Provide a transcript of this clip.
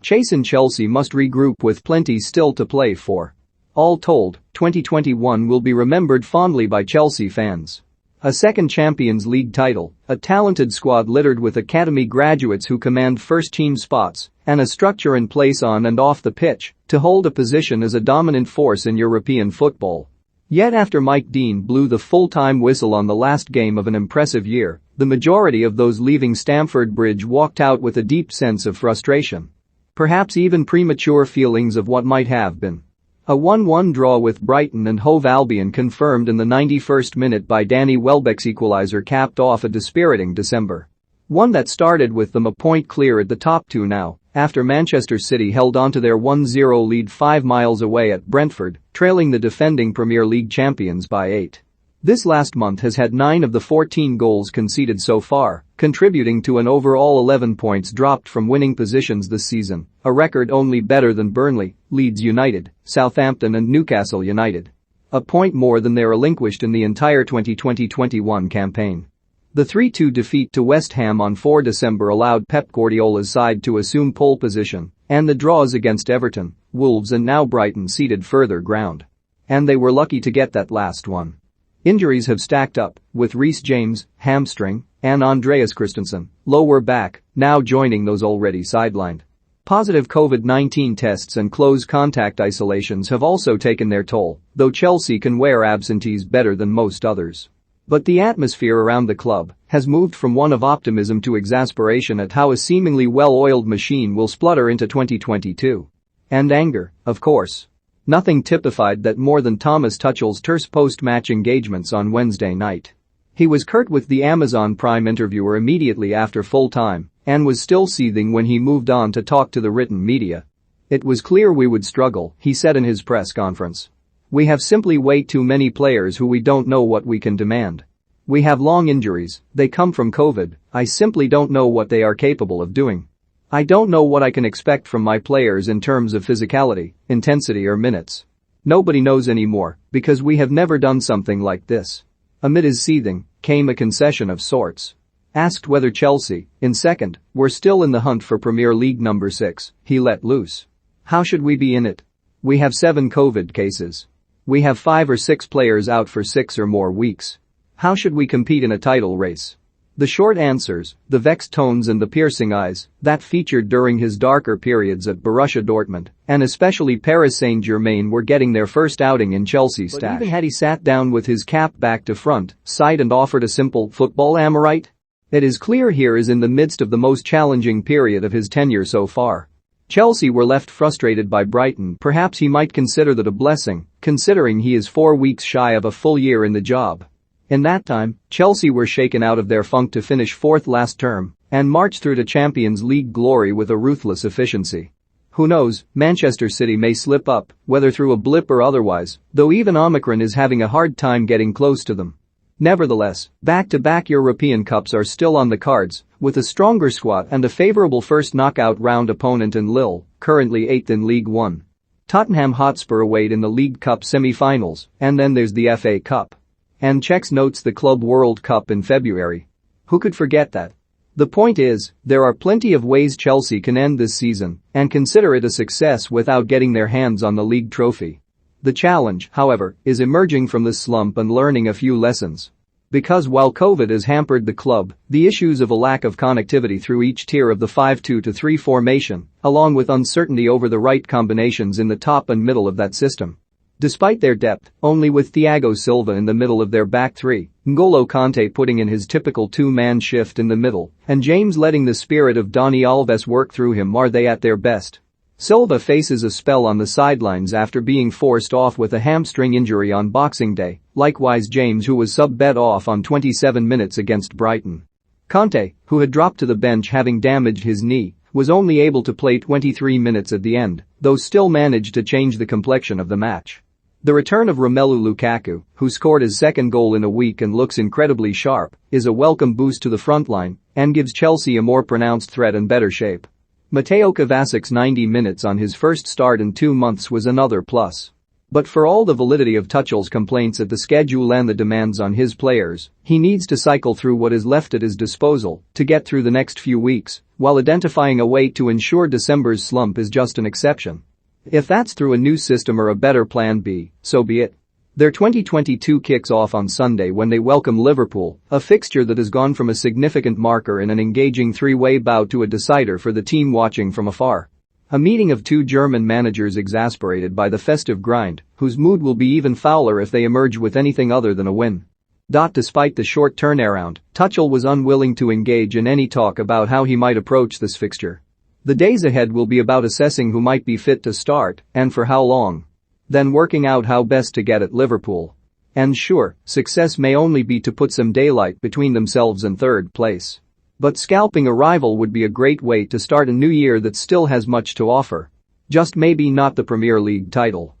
Chastened Chelsea must regroup with plenty still to play for. All told, 2021 will be remembered fondly by Chelsea fans. A second Champions League title, a talented squad littered with academy graduates who command first-team spots, and a structure in place on and off the pitch to hold a position as a dominant force in European football. Yet after Mike Dean blew the full-time whistle on the last game of an impressive year, the majority of those leaving Stamford Bridge walked out with a deep sense of frustration. Perhaps even premature feelings of what might have been. A 1-1 draw with Brighton and Hove Albion confirmed in the 91st minute by Danny Welbeck's equaliser capped off a dispiriting December. One that started with them a point clear at the top two now, after Manchester City held on to their 1-0 lead 5 miles away at Brentford, trailing the defending Premier League champions by 8. This last month has had 9 of the 14 goals conceded so far, contributing to an overall 11 points dropped from winning positions this season, a record only better than Burnley, Leeds United, Southampton and Newcastle United. A point more than they relinquished in the entire 2020-21 campaign. The 3-2 defeat to West Ham on 4 December allowed Pep Guardiola's side to assume pole position, and the draws against Everton, Wolves and now Brighton ceded further ground. And they were lucky to get that last one. Injuries have stacked up, with Reece James, hamstring, and Andreas Christensen, lower back, now joining those already sidelined. Positive COVID-19 tests and close contact isolations have also taken their toll, though Chelsea can wear absentees better than most others. But the atmosphere around the club has moved from one of optimism to exasperation at how a seemingly well-oiled machine will splutter into 2022. And anger, of course. Nothing typified that more than Thomas Tuchel's terse post-match engagements on Wednesday night. He was curt with the Amazon Prime interviewer immediately after full-time and was still seething when he moved on to talk to the written media. It was clear we would struggle, he said in his press conference. We have simply way too many players who we don't know what we can demand. We have long injuries, they come from COVID, I simply don't know what they are capable of doing. I don't know what I can expect from my players in terms of physicality, intensity or minutes. Nobody knows anymore, because we have never done something like this. Amid his seething came a concession of sorts. Asked whether Chelsea, in second, were still in the hunt for Premier League number 6, he let loose. How should we be in it? We have 7 COVID cases. We have 5 or 6 players out for 6 or more weeks. How should we compete in a title race? The short answers, the vexed tones and the piercing eyes that featured during his darker periods at Borussia Dortmund and especially Paris Saint-Germain were getting their first outing in Chelsea's stash. But even had he sat down with his cap back to front, sighed and offered a simple "football, am I right?" It is clear here is in the midst of the most challenging period of his tenure so far. Chelsea were left frustrated by Brighton. Perhaps he might consider that a blessing, considering he is 4 weeks shy of a full year in the job. In that time, Chelsea were shaken out of their funk to finish 4th last term and march through to Champions League glory with a ruthless efficiency. Who knows, Manchester City may slip up, whether through a blip or otherwise, though even Omicron is having a hard time getting close to them. Nevertheless, back-to-back European Cups are still on the cards, with a stronger squad and a favourable first knockout round opponent in Lille, currently 8th in League One. Tottenham Hotspur await in the League Cup semi-finals, and then there's the FA Cup. And Czechs notes the Club World Cup in February. Who could forget that? The point is, there are plenty of ways Chelsea can end this season and consider it a success without getting their hands on the league trophy. The challenge, however, is emerging from this slump and learning a few lessons. Because while COVID has hampered the club, the issues of a lack of connectivity through each tier of the 5-2-3 formation, along with uncertainty over the right combinations in the top and middle of that system. Despite their depth, only with Thiago Silva in the middle of their back three, N'Golo Kante putting in his typical two-man shift in the middle, and James letting the spirit of Dani Alves work through him are they at their best. Silva faces a spell on the sidelines after being forced off with a hamstring injury on Boxing Day, likewise James who was sub-bed off on 27 minutes against Brighton. Kante, who had dropped to the bench having damaged his knee, was only able to play 23 minutes at the end, though still managed to change the complexion of the match. The return of Romelu Lukaku, who scored his second goal in a week and looks incredibly sharp, is a welcome boost to the frontline and gives Chelsea a more pronounced threat and better shape. Mateo Kovacic's 90 minutes on his first start in 2 months was another plus. But for all the validity of Tuchel's complaints at the schedule and the demands on his players, he needs to cycle through what is left at his disposal to get through the next few weeks, while identifying a way to ensure December's slump is just an exception. If that's through a new system or a better plan B, so be it. Their 2022 kicks off on Sunday when they welcome Liverpool, a fixture that has gone from a significant marker in an engaging three-way bout to a decider for the team watching from afar. A meeting of two German managers exasperated by the festive grind, whose mood will be even fouler if they emerge with anything other than a win. Despite the short turnaround, Tuchel was unwilling to engage in any talk about how he might approach this fixture. The days ahead will be about assessing who might be fit to start and for how long. Then working out how best to get at Liverpool. And sure, success may only be to put some daylight between themselves and third place. But scalping a rival would be a great way to start a new year that still has much to offer. Just maybe not the Premier League title.